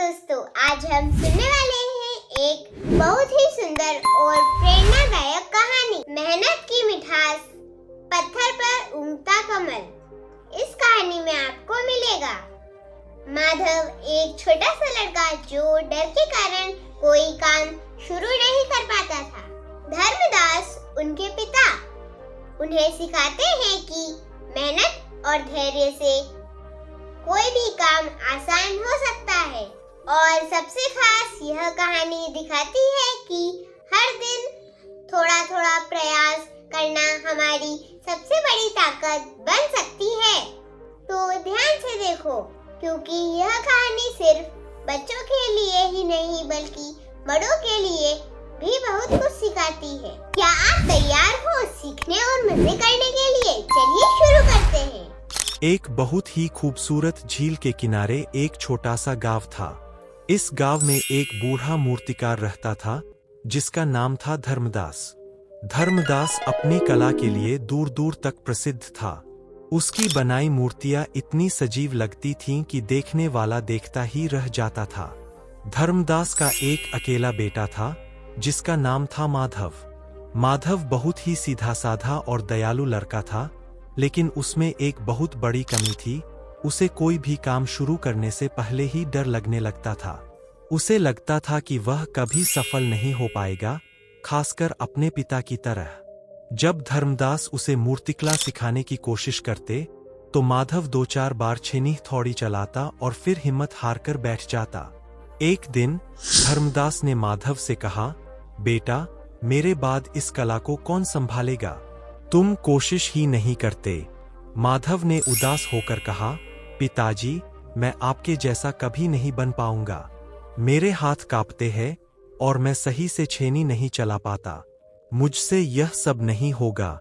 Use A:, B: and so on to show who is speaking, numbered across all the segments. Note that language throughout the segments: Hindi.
A: दोस्तों, आज हम सुनने वाले हैं एक बहुत ही सुंदर और प्रेरणादायक कहानी, मेहनत की मिठास, पत्थर पर उगता कमल। इस कहानी में आपको मिलेगा माधव, एक छोटा सा लड़का जो डर के कारण कोई काम शुरू नहीं कर पाता था। धर्मदास उनके पिता उन्हें सिखाते हैं कि मेहनत और धैर्य से कोई भी काम आसान हो सकता है। और सबसे खास यह कहानी दिखाती है कि हर दिन थोड़ा थोड़ा प्रयास करना हमारी सबसे बड़ी ताकत बन सकती है। तो ध्यान से देखो, क्योंकि यह कहानी सिर्फ बच्चों के लिए ही नहीं बल्कि बड़ों के लिए भी बहुत कुछ सिखाती है। क्या आप तैयार हो सीखने और मजे करने के लिए? चलिए शुरू करते हैं।
B: एक बहुत ही खूबसूरत झील के किनारे एक छोटा सा गांव था। इस गांव में एक बूढ़ा मूर्तिकार रहता था जिसका नाम था धर्मदास। धर्मदास अपनी कला के लिए दूर दूर तक प्रसिद्ध था। उसकी बनाई मूर्तियां इतनी सजीव लगती थीं कि देखने वाला देखता ही रह जाता था। धर्मदास का एक अकेला बेटा था जिसका नाम था माधव। माधव बहुत ही सीधा साधा और दयालु लड़का था, लेकिन उसमें एक बहुत बड़ी कमी थी। उसे कोई भी काम शुरू करने से पहले ही डर लगने लगता था। उसे लगता था कि वह कभी सफल नहीं हो पाएगा, खासकर अपने पिता की तरह। जब धर्मदास उसे मूर्तिकला सिखाने की कोशिश करते तो माधव 2-4 बार छेनी थोड़ी चलाता और फिर हिम्मत हारकर बैठ जाता। एक दिन धर्मदास ने माधव से कहा, बेटा, मेरे बाद इस कला को कौन संभालेगा? तुम कोशिश ही नहीं करते। माधव ने उदास होकर कहा, पिताजी, मैं आपके जैसा कभी नहीं बन पाऊंगा। मेरे हाथ कांपते हैं और मैं सही से छेनी नहीं चला पाता। मुझसे यह सब नहीं होगा।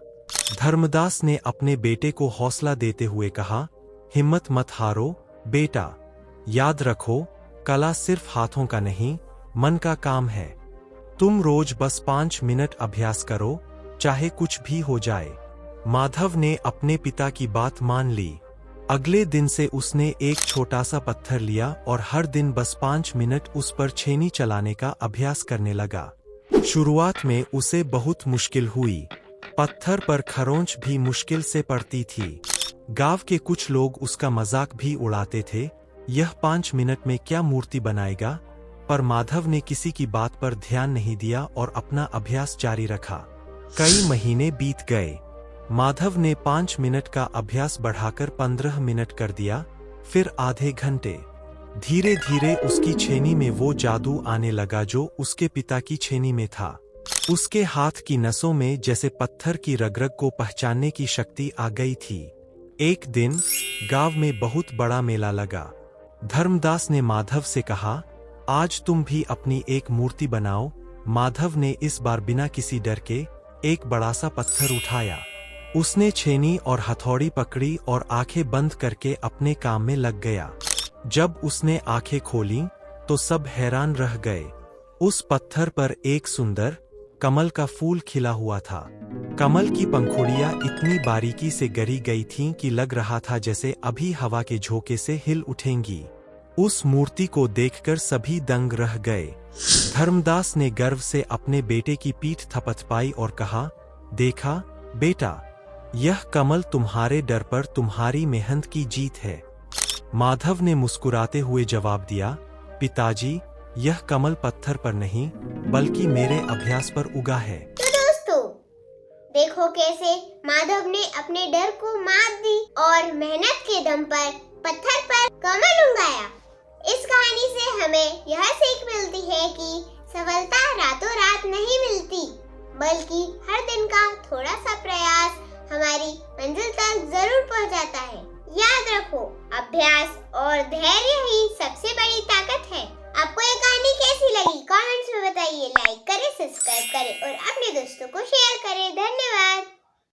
B: धर्मदास ने अपने बेटे को हौसला देते हुए कहा, हिम्मत मत हारो बेटा। याद रखो, कला सिर्फ हाथों का नहीं, मन का काम है। तुम रोज बस 5 मिनट अभ्यास करो, चाहे कुछ भी हो जाए। माधव ने अपने पिता की बात मान ली। अगले दिन से उसने एक छोटा सा पत्थर लिया और हर दिन बस 5 मिनट उस पर छेनी चलाने का अभ्यास करने लगा। शुरुआत में उसे बहुत मुश्किल हुई। पत्थर पर खरोंच भी मुश्किल से पड़ती थी। गांव के कुछ लोग उसका मजाक भी उड़ाते थे, यह 5 मिनट में क्या मूर्ति बनाएगा? पर माधव ने किसी की बात पर ध्यान नहीं दिया और अपना अभ्यास जारी रखा। कई महीने बीत गए। माधव ने 5 मिनट का अभ्यास बढ़ाकर 15 मिनट कर दिया, फिर आधे घंटे। धीरे धीरे उसकी छेनी में वो जादू आने लगा जो उसके पिता की छेनी में था। उसके हाथ की नसों में जैसे पत्थर की रग-रग को पहचानने की शक्ति आ गई थी। एक दिन गांव में बहुत बड़ा मेला लगा। धर्मदास ने माधव से कहा, आज तुम भी अपनी एक मूर्ति बनाओ। माधव ने इस बार बिना किसी डर के एक बड़ा सा पत्थर उठाया। उसने छेनी और हथौड़ी पकड़ी और आंखें बंद करके अपने काम में लग गया। जब उसने आंखें खोलीं तो सब हैरान रह गए। उस पत्थर पर एक सुंदर कमल का फूल खिला हुआ था। कमल की पंखुड़ियां इतनी बारीकी से गरी गई थीं कि लग रहा था जैसे अभी हवा के झोंके से हिल उठेंगी। उस मूर्ति को देखकर सभी दंग रह गए। धर्मदास ने गर्व से अपने बेटे की पीठ थपथपाई और कहा, देखा बेटा, यह कमल तुम्हारे डर पर तुम्हारी मेहनत की जीत है। माधव ने मुस्कुराते हुए जवाब दिया, पिताजी, यह कमल पत्थर पर नहीं बल्कि मेरे अभ्यास पर उगा है।
A: तो दोस्तों, देखो कैसे माधव ने अपने डर को मात दी और मेहनत के दम पर पत्थर पर कमल उगाया। इस कहानी से हमें यह सीख मिलती है कि सफलता रातों रात नहीं मिलती, बल्कि हर दिन का थोड़ा सा प्रयास हमारी मंजिल तक जरूर पहुंचाता है। याद रखो, अभ्यास और धैर्य ही सबसे बड़ी ताकत है। आपको ये कहानी कैसी लगी? कमेंट्स में बताइए। लाइक करें, सब्सक्राइब करें और अपने दोस्तों को शेयर करें। धन्यवाद।